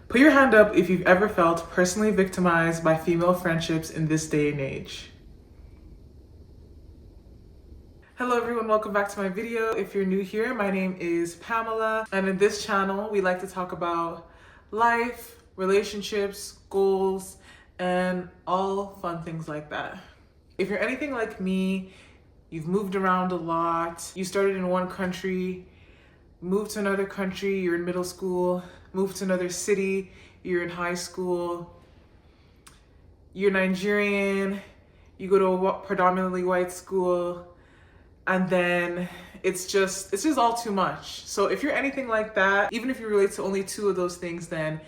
Put your hand up if you've ever felt personally victimized by female friendships in this day and age. Hello everyone, welcome back to my video. If you're new here, my name is Pamela, and in this channel, we like to talk about life, relationships, goals, and all fun things like that. If you're anything like me, you've moved around a lot, you started in one country, moved to another country, you're in middle school, moved to another city, you're in high school, you're Nigerian, you go to a predominantly white school, and then it's just all too much. So if you're anything like that, even if you relate to only two of those things, then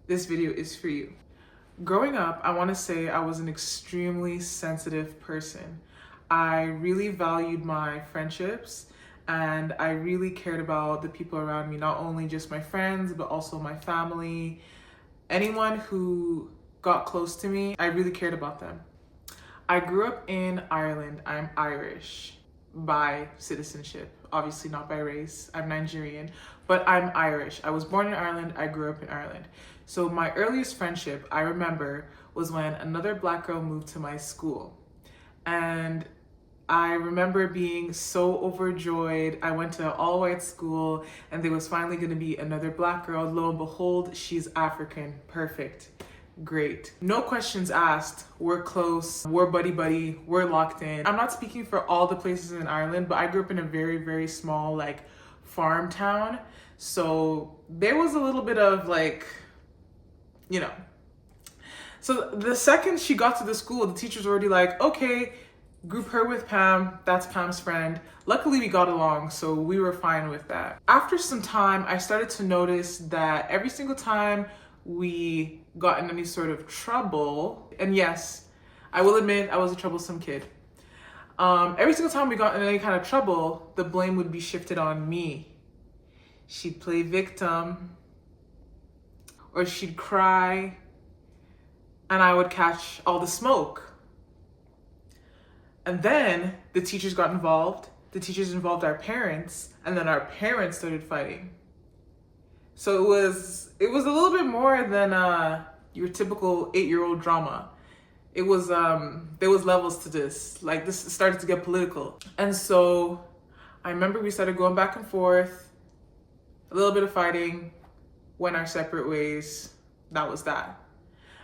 this video is for you. Growing up, I want to say I was an extremely sensitive person. I really valued my friendships, and I really cared about the people around me, not only just my friends, but also my family. Anyone who got close to me, I really cared about them. I grew up in Ireland. I'm Irish by citizenship, obviously not by race. I'm Nigerian, but I'm Irish. I was born in Ireland, I grew up in Ireland. So my earliest friendship I remember was when another Black girl moved to my school. And I remember being so overjoyed. I went to an all-white school and there was finally gonna be another Black girl. Lo and behold, she's African. Perfect. Great. No questions asked. We're close. We're buddy-buddy. We're locked in. I'm not speaking for all the places in Ireland, but I grew up in a very, very small, like, farm town. So there was a little bit of, like, you know. So the second she got to the school, the teacher's already like, okay, group her with Pam. That's Pam's friend. Luckily, we got along, so we were fine with that. After some time, I started to notice that every single time we got in any sort of trouble, and yes, I will admit I was a troublesome kid. Every single time we got in any kind of trouble, the blame would be shifted on me. She'd play victim, or she'd cry, and I would catch all the smoke. And then the teachers got involved, the teachers involved our parents, and then our parents started fighting. So it was a little bit more than your typical 8-year-old drama. It was there was levels to this. Like, this started to get political. And so I remember we started going back and forth, a little bit of fighting, went our separate ways. That was that.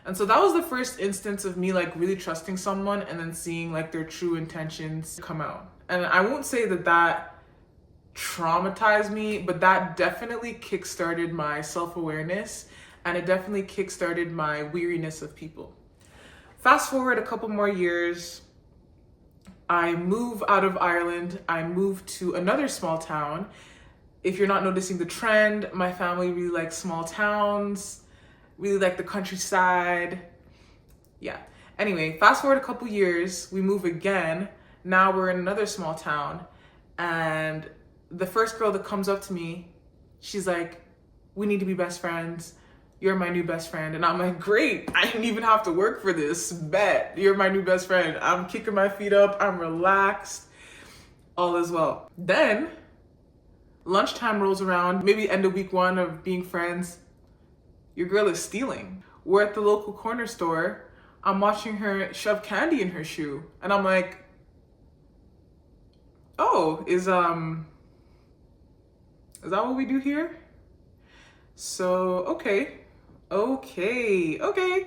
And so that was the first instance of me like really trusting someone and then seeing like their true intentions come out. And I won't say that traumatized me, but that definitely kickstarted my self-awareness, and it definitely kickstarted my weariness of people. Fast forward a couple more years, I move out of Ireland. I move to another small town. If you're not noticing the trend, my family really likes small towns, really like the countryside. Yeah. Anyway, fast forward a couple years, we move again. Now we're in another small town, and the first girl that comes up to me, she's like, we need to be best friends. You're my new best friend. And I'm like, great. I didn't even have to work for this. Bet. You're my new best friend. I'm kicking my feet up. I'm relaxed. All is well. Then lunchtime rolls around, maybe end of week 1 of being friends. Your girl is stealing. We're at the local corner store. I'm watching her shove candy in her shoe. And I'm like, oh, is that what we do here? So, okay.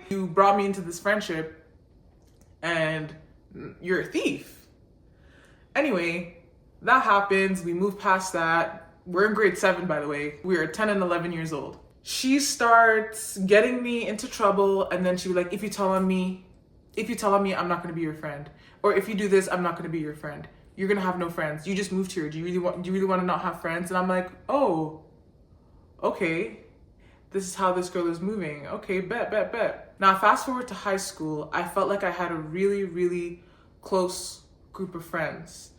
You brought me into this friendship and you're a thief. Anyway, that happens. We move past that. We're in grade 7, by the way. We are 10 and 11 years old. She starts getting me into trouble, and then she was like, if you tell on me, I'm not gonna be your friend. Or if you do this, I'm not gonna be your friend. You're gonna have no friends. You just moved here. Do you really want to not have friends? And I'm like, oh, okay. This is how this girl is moving. Okay, bet. Now, fast forward to high school, I felt like I had a really, really close group of friends.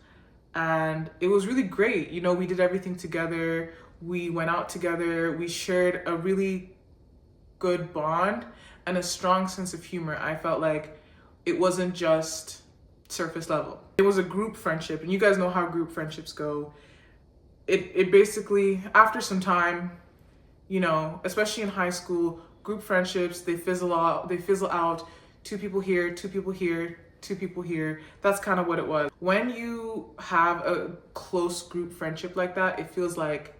And it was really great. You know, we did everything together. We went out together. We shared a really good bond and a strong sense of humor. I felt like it wasn't just surface level. It was a group friendship, and you guys know how group friendships go. It basically, after some time, you know, especially in high school, group friendships, they fizzle out, two people here, two people here, two people here. That's kind of what it was. When you have a close group friendship like that, it feels like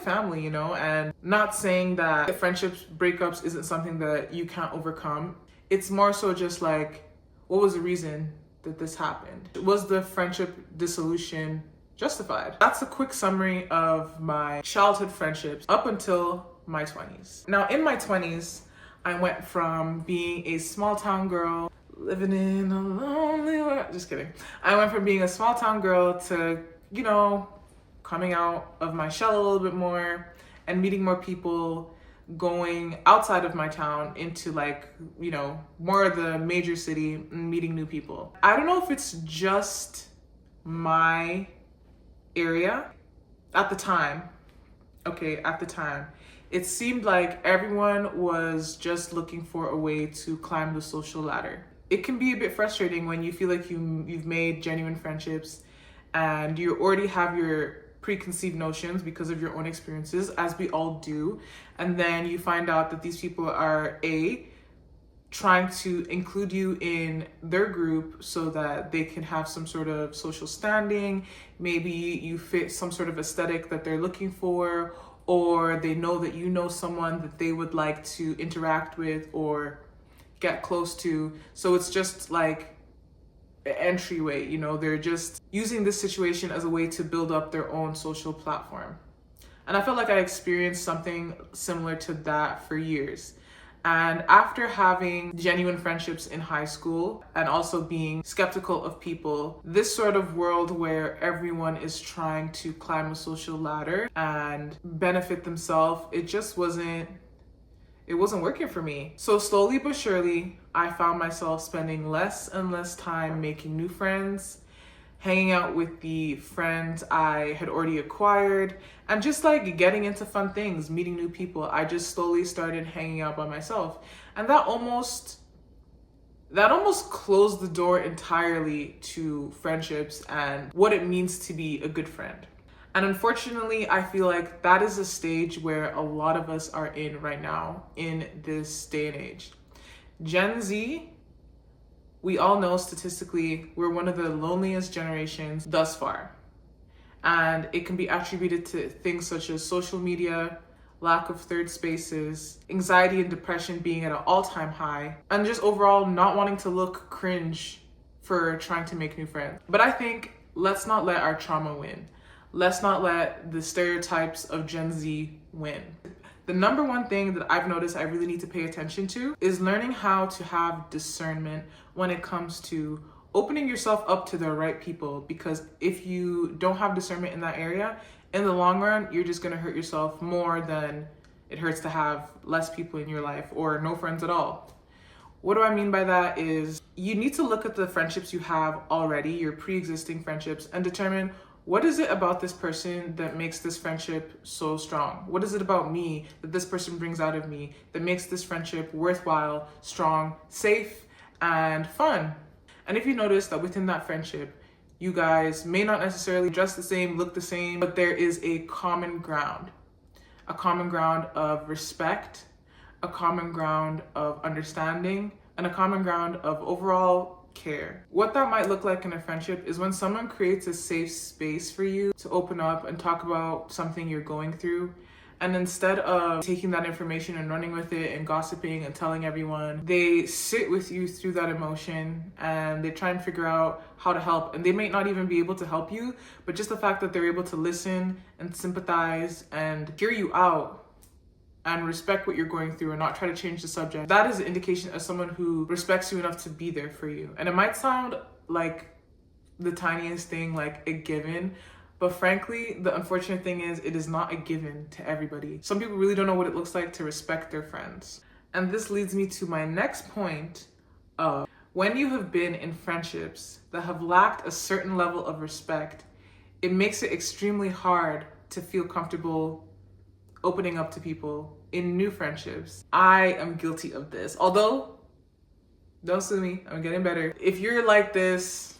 family, you know? And not saying that friendships breakups isn't something that you can't overcome. It's more so just like, what was the reason that this happened? Was the friendship dissolution justified? That's a quick summary of my childhood friendships up until my 20s. Now, in my 20s, I went from being a small town girl living in a lonely world. Just kidding. I went from being a small town girl to, you know, coming out of my shell a little bit more and meeting more people, going outside of my town into like, you know, more of the major city and meeting new people. I don't know if it's just my area. At the time, it seemed like everyone was just looking for a way to climb the social ladder. It can be a bit frustrating when you feel like you've made genuine friendships and you already have your preconceived notions because of your own experiences, as we all do, and then you find out that these people are trying to include you in their group so that they can have some sort of social standing. Maybe you fit some sort of aesthetic that they're looking for, or they know that you know someone that they would like to interact with or get close to. So it's just like entryway, you know, they're just using this situation as a way to build up their own social platform. And I felt like I experienced something similar to that for years. And after having genuine friendships in high school and also being skeptical of people, this sort of world where everyone is trying to climb a social ladder and benefit themselves, it wasn't working for me. So slowly but surely, I found myself spending less and less time making new friends, hanging out with the friends I had already acquired, and just like getting into fun things, meeting new people. I just slowly started hanging out by myself. And that almost closed the door entirely to friendships and what it means to be a good friend. And unfortunately, I feel like that is a stage where a lot of us are in right now in this day and age. Gen Z, we all know statistically, we're one of the loneliest generations thus far. And it can be attributed to things such as social media, lack of third spaces, anxiety and depression being at an all-time high, and just overall not wanting to look cringe for trying to make new friends. But I think let's not let our trauma win. Let's not let the stereotypes of Gen Z win. The number one thing that I've noticed I really need to pay attention to is learning how to have discernment when it comes to opening yourself up to the right people. Because if you don't have discernment in that area, in the long run, you're just gonna hurt yourself more than it hurts to have less people in your life or no friends at all. What do I mean by that is you need to look at the friendships you have already, your pre-existing friendships, and determine, what is it about this person that makes this friendship so strong? What is it about me that this person brings out of me that makes this friendship worthwhile, strong, safe, and fun? And if you notice that within that friendship, you guys may not necessarily dress the same, look the same, but there is a common ground of respect, a common ground of understanding, and a common ground of overall care. What that might look like in a friendship is when someone creates a safe space for you to open up and talk about something you're going through. And instead of taking that information and running with it and gossiping and telling everyone, they sit with you through that emotion and they try and figure out how to help. And they may not even be able to help you, but just the fact that they're able to listen and sympathize and hear you out and respect what you're going through and not try to change the subject, that is an indication of someone who respects you enough to be there for you. And it might sound like the tiniest thing, like a given, but frankly, the unfortunate thing is it is not a given to everybody. Some people really don't know what it looks like to respect their friends. And this leads me to my next point of when you have been in friendships that have lacked a certain level of respect, it makes it extremely hard to feel comfortable opening up to people in new friendships. I am guilty of this. Although, don't sue me, I'm getting better. If you're like this,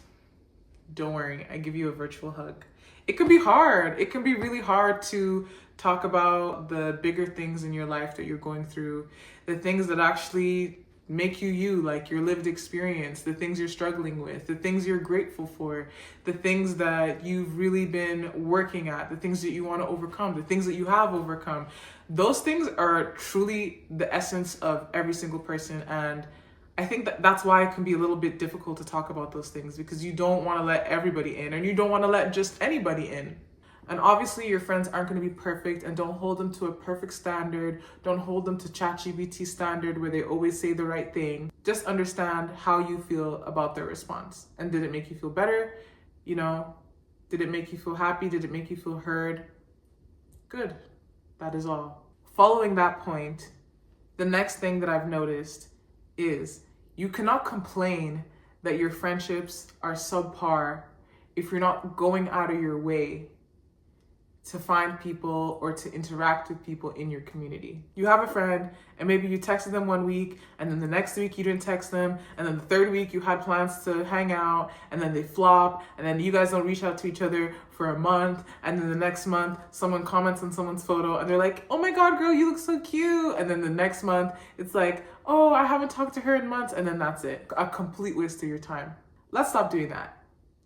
don't worry, I give you a virtual hug. it can be hard. It can be really hard to talk about the bigger things in your life that you're going through, the things that actually make you you, like your lived experience, the things you're struggling with, the things you're grateful for, the things that you've really been working at, the things that you want to overcome, the things that you have overcome. Those things are truly the essence of every single person. And I think that that's why it can be a little bit difficult to talk about those things, because you don't want to let everybody in, and you don't want to let just anybody in. And obviously your friends aren't going to be perfect, and don't hold them to a perfect standard. Don't hold them to ChatGPT standard where they always say the right thing. Just understand how you feel about their response. And did it make you feel better? You know, did it make you feel happy? Did it make you feel heard? Good. That is all. Following that point, the next thing that I've noticed is you cannot complain that your friendships are subpar if you're not going out of your way to find people or to interact with people in your community. You have a friend and maybe you texted them one week, and then the next week you didn't text them, and then the third week you had plans to hang out, and then they flop, and then you guys don't reach out to each other for a month, and then the next month someone comments on someone's photo and they're like, oh my God, girl, you look so cute. And then the next month it's like, oh, I haven't talked to her in months, and then that's it. A complete waste of your time. Let's stop doing that.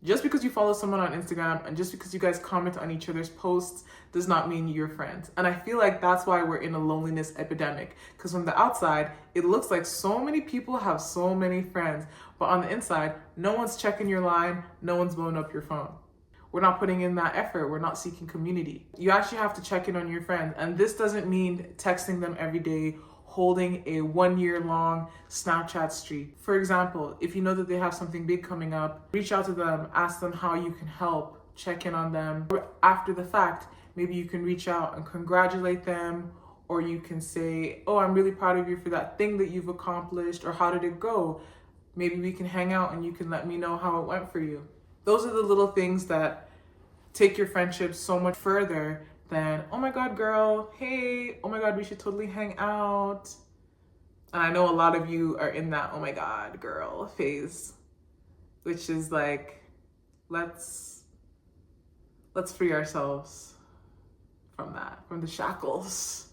Just because you follow someone on Instagram and just because you guys comment on each other's posts does not mean you're friends. And I feel like that's why we're in a loneliness epidemic. Because from the outside, it looks like so many people have so many friends. But on the inside, no one's checking your line, no one's blowing up your phone. We're not putting in that effort. We're not seeking community. You actually have to check in on your friends. And this doesn't mean texting them every day, holding a 1 year long Snapchat streak. For example, if you know that they have something big coming up, reach out to them, ask them how you can help, check in on them. After the fact, maybe you can reach out and congratulate them, or you can say, oh, I'm really proud of you for that thing that you've accomplished, or how did it go? Maybe we can hang out and you can let me know how it went for you. Those are the little things that take your friendship so much further than, oh my God, girl, hey, oh my God, we should totally hang out. And I know a lot of you are in that, oh my God, girl phase, which is like, let's free ourselves from that, from the shackles.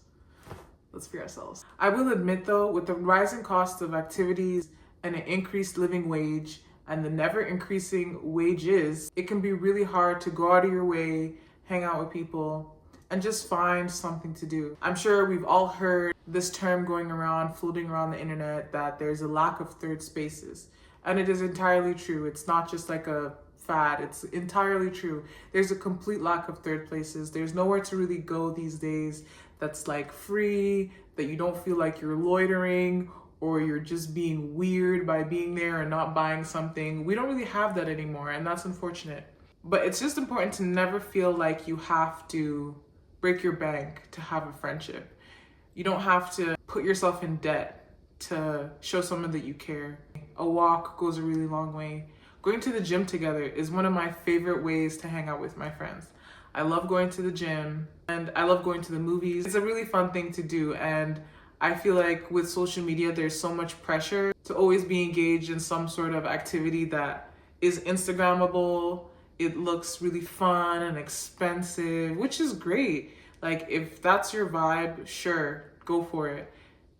Let's free ourselves. I will admit though, with the rising cost of activities and an increased living wage and the never increasing wages, it can be really hard to go out of your way, hang out with people, and just find something to do. I'm sure we've all heard this term going around, floating around the internet, that there's a lack of third spaces. And it is entirely true. It's not just like a fad, it's entirely true. There's a complete lack of third places. There's nowhere to really go these days that's like free, that you don't feel like you're loitering or you're just being weird by being there and not buying something. We don't really have that anymore, and that's unfortunate. But it's just important to never feel like you have to break your bank to have a friendship. You don't have to put yourself in debt to show someone that you care. A walk goes a really long way. Going to the gym together is one of my favorite ways to hang out with my friends. I love going to the gym and I love going to the movies. It's a really fun thing to do, and I feel like with social media, there's so much pressure to always be engaged in some sort of activity that is Instagrammable. It looks really fun and expensive, which is great. Like, if that's your vibe, sure, go for it.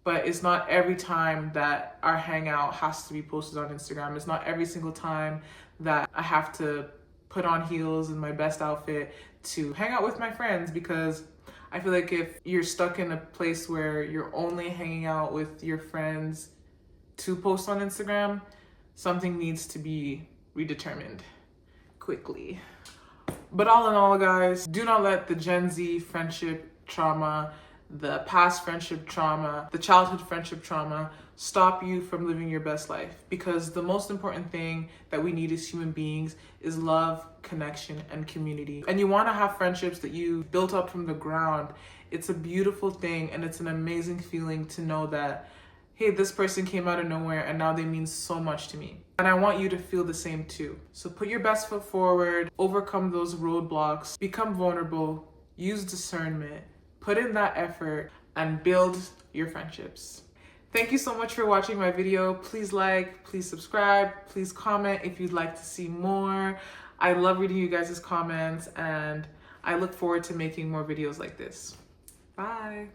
But it's not every time that our hangout has to be posted on Instagram. It's not every single time that I have to put on heels and my best outfit to hang out with my friends, because I feel like if you're stuck in a place where you're only hanging out with your friends to post on Instagram, something needs to be redetermined quickly. But all in all, guys, do not let the Gen Z friendship trauma, the past friendship trauma, the childhood friendship trauma stop you from living your best life. Because the most important thing that we need as human beings is love, connection, and community. And you want to have friendships that you built up from the ground. It's a beautiful thing, and it's an amazing feeling to know that, hey, this person came out of nowhere and now they mean so much to me. And I want you to feel the same too. So put your best foot forward, overcome those roadblocks, become vulnerable, use discernment, put in that effort, and build your friendships. Thank you so much for watching my video. Please like, please subscribe, please comment if you'd like to see more. I love reading you guys' comments, and I look forward to making more videos like this. Bye.